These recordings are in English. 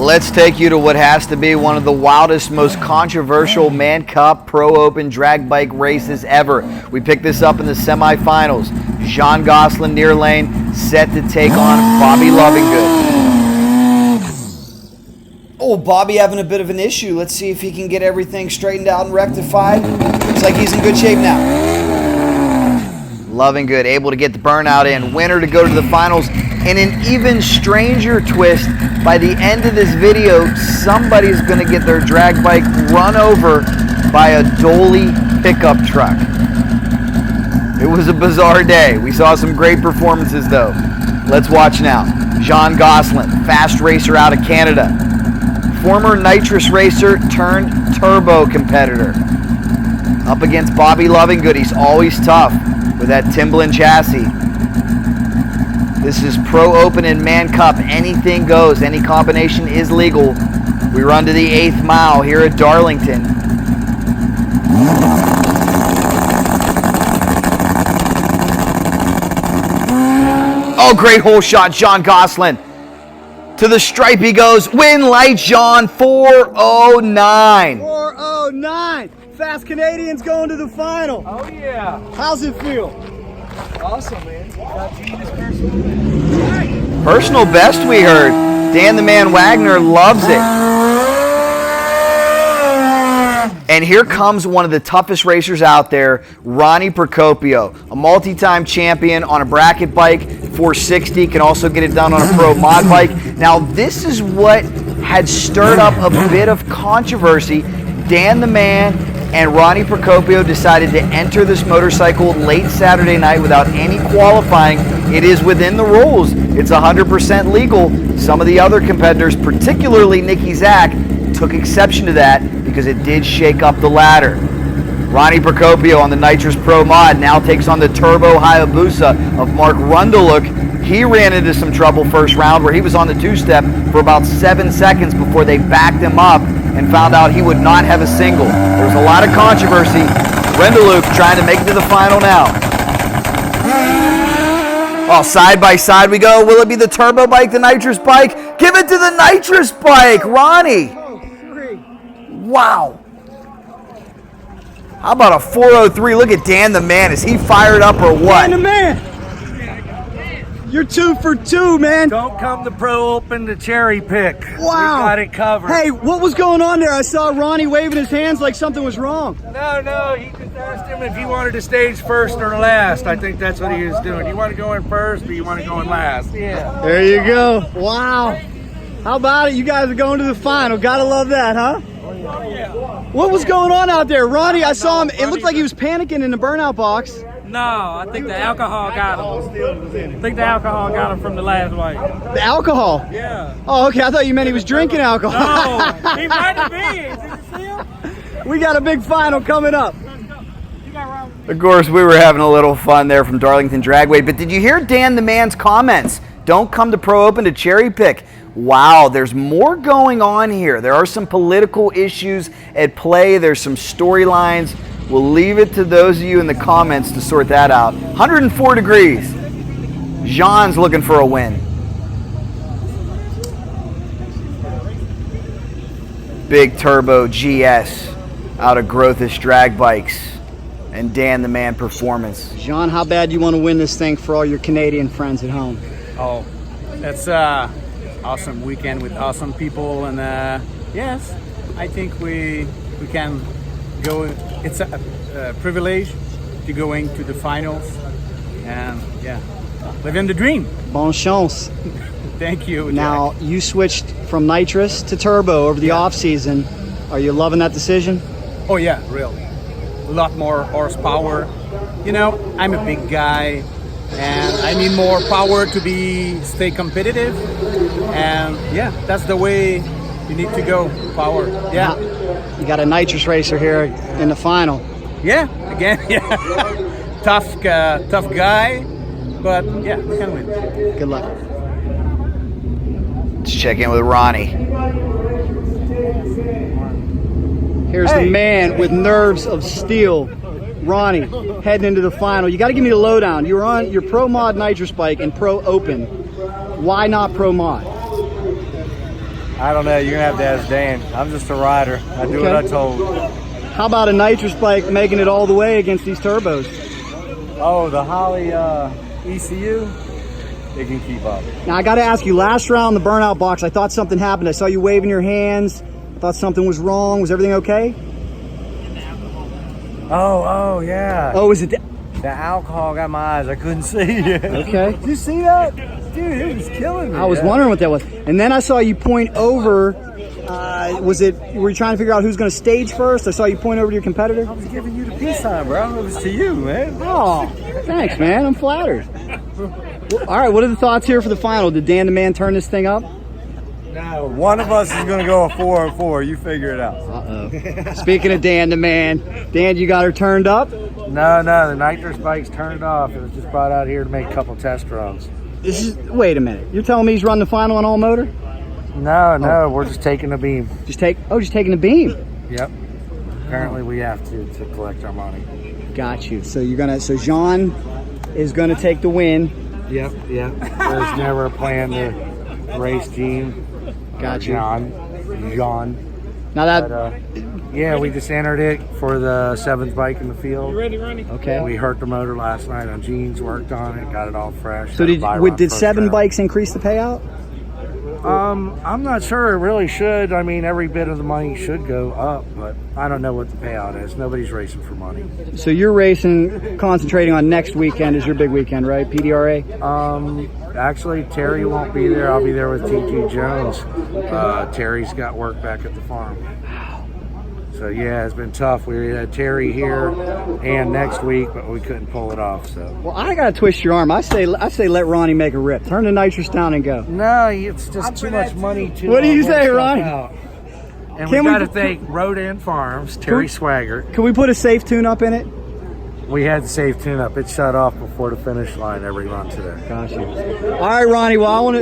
Let's take you to what has to be one of the wildest, most controversial Man Cup Pro Open drag bike races ever. We picked this up in the semifinals. Jean Gosselin near lane, set to take on Bobby Lovingood. Oh, Bobby having a bit of an issue. Let's see if he can get everything straightened out and rectified. Looks like he's in good shape now. Lovingood able to get the burnout in. Winner to go to the finals. In an even stranger twist, by the end of this video, somebody's going to get their drag bike run over by a dolly pickup truck. It was a bizarre day. We saw some great performances, though. Let's watch now. Jean Gosselin, fast racer out of Canada. Former nitrous racer turned turbo competitor. Up against Bobby Lovingood. He's always tough with that Timberland chassis. This is Pro Open and Man Cup. Anything goes. Any combination is legal. We run to the 8th mile here at Darlington. Oh, great hole shot, Jean Gosselin. To the stripe he goes. Win light, Jean. 4:09. 4:09. Fast Canadians going to the final. Oh, yeah. How's it feel? Awesome, man. Personal best, we heard. Dan the Man Wagner loves it. And here comes one of the toughest racers out there, Ronnie Procopio, a multi-time champion on a bracket bike, 460, can also get it done on a pro mod bike. Now, this is what had stirred up a bit of controversy. Dan the Man and Ronnie Procopio decided to enter this motorcycle late Saturday night without any qualifying. It is within the rules. It's 100% legal. Some of the other competitors, particularly Niki Zak, took exception to that because it did shake up the ladder. Ronnie Procopio on the Nitrous Pro Mod now takes on the Turbo HAYABUSA of Mark Renduluk. He ran into some trouble first round where he was on the two-step for about 7 seconds before they backed him up and found out he would not have a single. There was a lot of controversy. Renduluk trying to make it to the final now. Oh, side by side we go. Will it be the turbo bike, the nitrous bike? Give it to the nitrous bike, Ronnie. Wow. How about a 4:03? Look at Dan the Man. Is he fired up or what? Dan the Man. You're 2 for 2, man. Don't come to Pro Open to cherry pick. Wow. We got it covered. Hey, what was going on there? I saw Ronnie waving his hands like something was wrong. No, he just asked him if he wanted to stage first or last. I think that's what he was doing. You want to go in first or you want to go in last? Yeah. There you go. Wow. How about it? You guys are going to the final. Gotta love that, huh? Oh, yeah. What was going on out there? Ronnie, I saw him. It looked like he was panicking in the burnout box. No, I think the alcohol got him. I think the alcohol got him from the last wipe. The alcohol? Yeah. Oh, okay. I thought you meant he was drinking alcohol. No, he might have been. Did you see him? We got a big final coming up. Of course, we were having a little fun there from Darlington Dragway, but did you hear Dan the Man's comments? Don't come to Pro Open to cherry pick. Wow, there's more going on here. There are some political issues at play. There's some storylines. We'll leave it to those of you in the comments to sort that out. 104 degrees. Jean's looking for a win. Big turbo GS out of Grothus Dragbikes and Dan the Man Performance. Jean, how bad do you want to win this thing for all your Canadian friends at home? Oh, that's awesome weekend with awesome people, and yes, I think we can go. It's a privilege to go into the finals, and yeah, living the dream. Bon chance. Thank you. Now, you switched from nitrous to turbo over the off season. Are you loving that decision? Oh yeah, really. A lot more horsepower. You know, I'm a big guy, and I need more power to stay competitive. And yeah, that's the way you need to go. Power. Yeah. You got a nitrous racer here in the final. Yeah. Again. Yeah. tough guy, but yeah, we can win. Good luck. Let's check in with Ronnie. Here's the man with nerves of steel, Ronnie, heading into the final. You got to give me the lowdown. You were on your Pro Mod nitrous bike and Pro Open. Why not Pro Mod? I don't know. You're going to have to ask Dan. I'm just a rider. I do what I told. How about a nitrous bike making it all the way against these turbos? Oh, the Holly ECU, they can keep up. Now, I got to ask you, last round, the burnout box, I thought something happened. I saw you waving your hands. I thought something was wrong. Was everything okay? Oh, yeah. Oh, is it? The alcohol got my eyes. I couldn't see it. Okay. Did you see that? Dude, it was killing me. I was wondering what that was. And then I saw you point over. Were you trying to figure out who's going to stage first? I saw you point over to your competitor. I was giving you the peace sign, bro. It was to you, man. Oh, thanks, man. I'm flattered. Well, all right, what are the thoughts here for the final? Did Dan the Man turn this thing up? No, one of us is going to go a 4-4. You figure it out. Uh-oh. Speaking of Dan the Man, Dan, you got her turned up? No, the nitrous bike's turned off. It was just brought out here to make a couple test runs. Wait a minute. You're telling me he's running the final on all motor? No, we're just taking the beam. Just taking the beam. Yep. Apparently we have to collect our money. Got you. So so Jean is gonna take the win. Yep. There's never a plan to race Jean. Got you. Jean. Now that yeah, we just entered it for the 7th bike in the field. You ready, Ronnie? Okay. We hurt the motor last night on Jean's, worked on it, got it all fresh. So did 7 bikes increase the payout? I'm not sure. It really should. I mean, every bit of the money should go up, but I don't know what the payout is. Nobody's racing for money. So you're concentrating on next weekend is your big weekend, right? PDRA? Actually, Terry won't be there. I'll be there with TT Jones. Terry's got work back at the farm. So yeah, it's been tough. We had Terry here and next week, but we couldn't pull it off. So well, I gotta twist your arm. I say let Ronnie make a rip. Turn the nitrous down and go. No, it's just too much money to. What do you say, Ronnie? And we got to thank Road and Farms, Terry Schweigert. Can we put a safe tune-up in it? We had the safe tune-up. It shut off before the finish line every run today. Gotcha. All right, Ronnie. Well,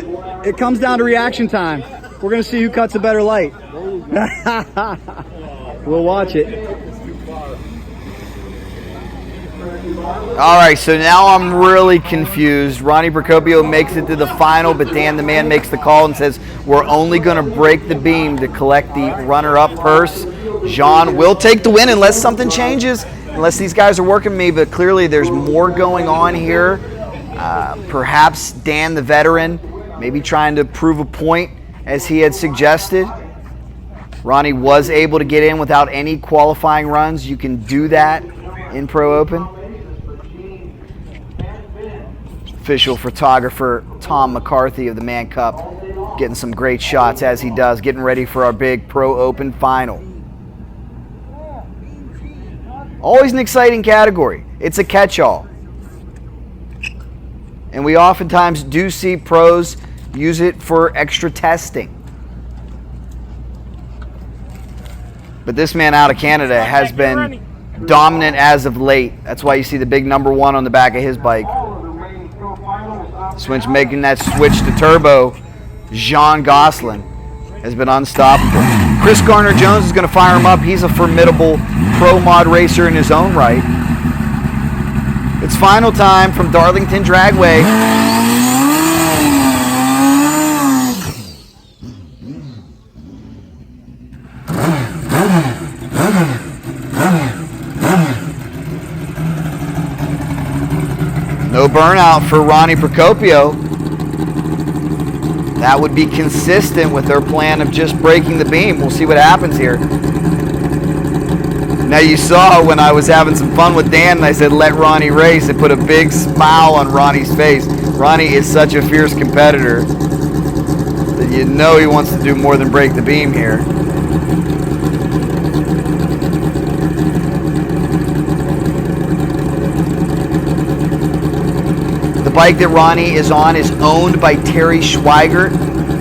it comes down to reaction time. We're gonna see who cuts a better light. We'll watch it. All right, so now I'm really confused. Ronnie Procopio makes it to the final, but Dan the Man makes the call and says, we're only going to break the beam to collect the runner-up purse. Jean will take the win unless something changes, unless these guys are working me, but clearly there's more going on here. Perhaps Dan the veteran, maybe trying to prove a point as he had suggested. Ronnie was able to get in without any qualifying runs. You can do that in Pro Open. Official photographer Tom McCarthy of the Man Cup getting some great shots as he does, getting ready for our big Pro Open final. Always an exciting category. It's a catch-all. And we oftentimes do see pros use it for extra testing. But this man out of Canada has been dominant as of late. That's why you see the big number 1 on the back of his bike. Switch making that switch to turbo. Jean Gosselin has been unstoppable. Chris Garner-Jones is going to fire him up. He's a formidable pro mod racer in his own right. It's final time from Darlington Dragway. No burnout for Ronnie Procopio. That would be consistent with their plan of just breaking the beam. We'll see what happens here. Now you saw when I was having some fun with Dan and I said, let Ronnie race. It put a big smile on Ronnie's face. Ronnie is such a fierce competitor that you know he wants to do more than break the beam here. The bike that Ronnie is on is owned by Terry Schweigert,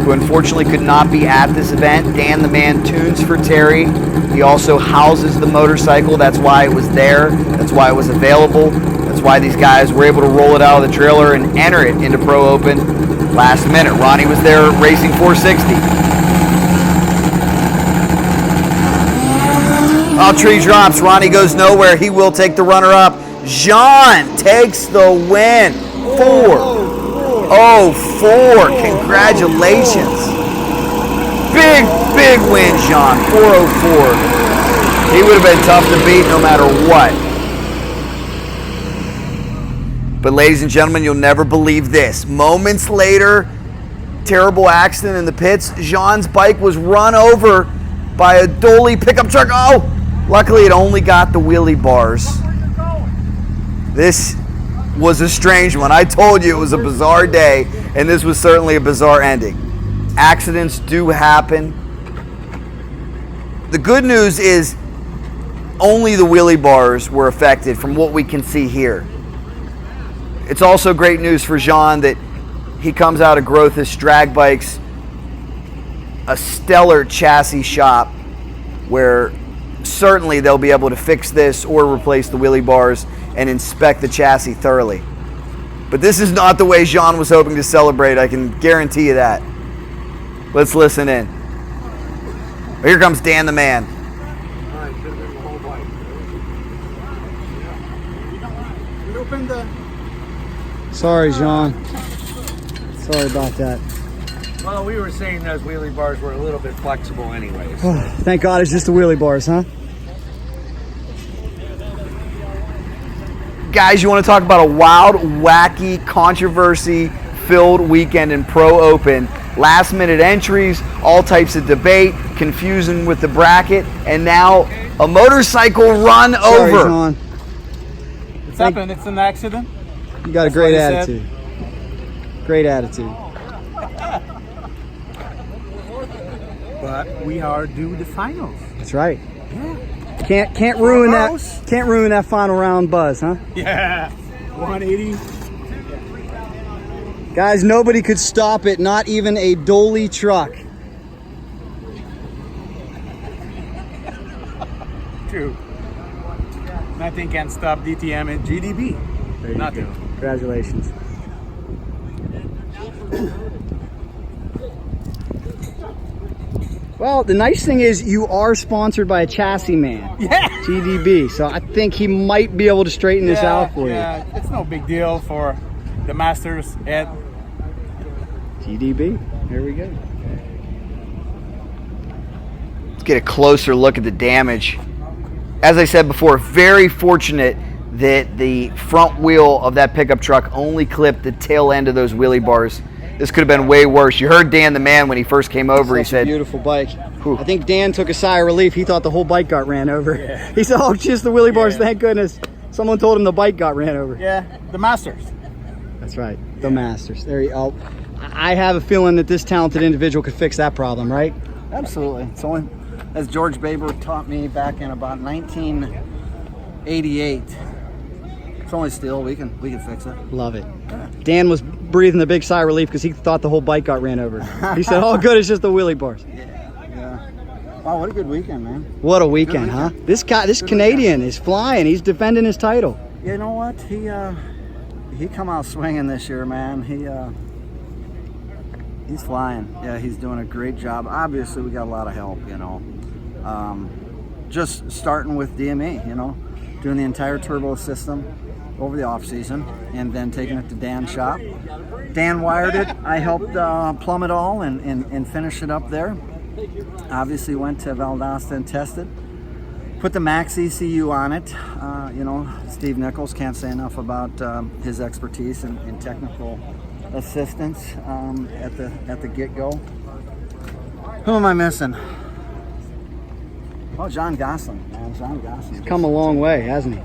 who unfortunately could not be at this event. Dan the Man tunes for Terry. He also houses the motorcycle. That's why it was there. That's why it was available. That's why these guys were able to roll it out of the trailer and enter it into Pro Open last minute. Ronnie was there racing 460. Oh, tree drops. Ronnie goes nowhere. He will take the runner-up. Jean takes the win. 4. Congratulations. Big Big win, Jean. 404. He would have been tough to beat no matter what. But ladies and gentlemen, you'll never believe this. Moments later, terrible accident in the pits. Jean's bike was run over by a dolly pickup truck. Oh, luckily it only got the wheelie bars. This was a strange one. I told you it was a bizarre day, and this was certainly a bizarre ending. Accidents do happen. The good news is only the wheelie bars were affected from what we can see here. It's also great news for Jean that he comes out of Grothus Dragbikes, a stellar chassis shop where certainly they'll be able to fix this or replace the wheelie bars and inspect the chassis thoroughly. But this is not the way Jean was hoping to celebrate, I can guarantee you that. Let's listen in. Here comes Dan the Man. Sorry, Jean. Sorry about that. Well, we were saying those wheelie bars were a little bit flexible anyways. Thank God it's just the wheelie bars, huh? Guys, you want to talk about a wild, wacky, controversy-filled weekend in Pro Open. Last-minute entries, all types of debate, confusion with the bracket, and now a motorcycle run Sorry, over. Jean. It's happened. It's an accident. You got a That's great what he said. attitude. Great attitude. But we are due the finals. That's right. Can't ruin that. Close. Can't ruin that final round buzz, huh? Yeah. 180. Guys, nobody could stop it. Not even a dolly truck. True. Nothing can stop DTM and GDB. There you Nothing. go. Congratulations. Well, the nice thing is you are sponsored by a chassis man. Yeah. GDB. So I think he might be able to straighten this out for Yeah, it's no big deal for the Masters at you. GDB. Here we go. Let's get a closer look at the damage. As I said before, very fortunate that the front wheel of that pickup truck only clipped the tail end of those wheelie bars. This could have been way worse. You heard Dan the Man when he first came over. He Such a said, beautiful bike. Whew. I think Dan took a sigh of relief. He thought the whole bike got ran over. Yeah. He said, oh, just the wheelie bars, thank goodness. Someone told him the bike got ran over. yeah, the Masters. That's right, the Masters. There you go. I have a feeling that this talented individual could fix that problem, right? Absolutely. It's only, as George Baber taught me back in about 1988. It's only steel. We can fix it. Love it. Dan was breathing a big sigh of relief because he thought the whole bike got ran over. He said, oh, good, it's just the wheelie bars. Yeah. Wow, what a good weekend, man. What a weekend, huh? This Canadian is flying. He's defending his title. You know what? He come out swinging this year, man. He's flying. Yeah, he's doing a great job. Obviously, we got a lot of help, you know. Just starting with DME, you know, doing the entire turbo system over the off season, and then taking it to Dan's shop. Dan wired it. I helped plumb it all and finish it up there. Obviously went to Valdosta and tested. Put the Max ECU on it. You know, Steve Nichols, can't say enough about his expertise in technical assistance at the get-go. Who am I missing? Oh, Jean Gosselin, man. Jean Gosselin. He's come a long way, hasn't he?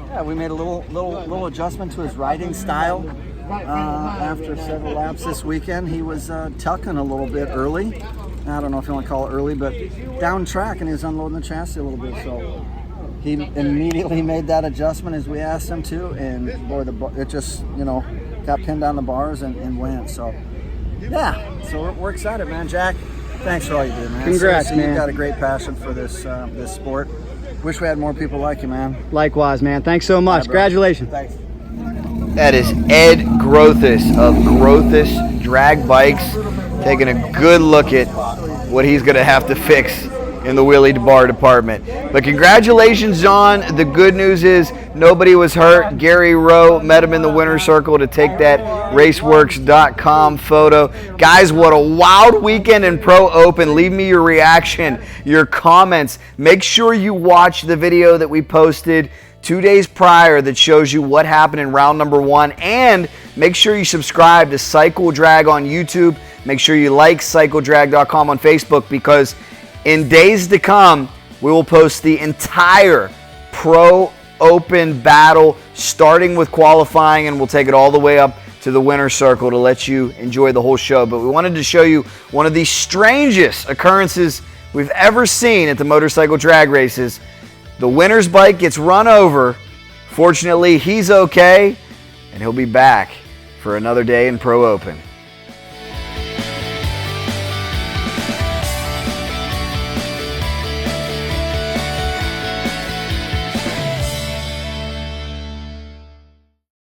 Yeah, we made a little adjustment to his riding style after several laps this weekend. He was tucking a little bit early. I don't know if you want to call it early, but down track, and he was unloading the chassis a little bit. So he immediately made that adjustment as we asked him to, and boy, it just, you know, got pinned on the bars and went. So yeah, so we're excited, man. Jack, thanks for all you do, man. Congrats, Seriously, man. You've got a great passion for this sport. Wish we had more people like you, man. Likewise, man. Thanks so much. bro. Congratulations. Thanks. that is Ed Grothus of Grothus Dragbikes, taking a good look at what he's going to have to fix in the wheelie bar department. But congratulations, John. The good news is nobody was hurt. Gary Rowe met him in the winner's circle to take that raceworks.com photo. Guys, what a wild weekend in Pro Open. Leave me your reaction, your comments. Make sure you watch the video that we posted 2 days prior that shows you what happened in round number 1, and make sure you subscribe to Cycle Drag on YouTube. Make sure you like cycledrag.com on Facebook, because in days to come we will post the entire Pro Open battle, starting with qualifying, and we'll take it all the way up to the winner's circle to let you enjoy the whole show. But we wanted to show you one of the strangest occurrences we've ever seen at the motorcycle drag races. The winner's bike gets run over. Fortunately, he's okay, and he'll be back for another day in Pro Open.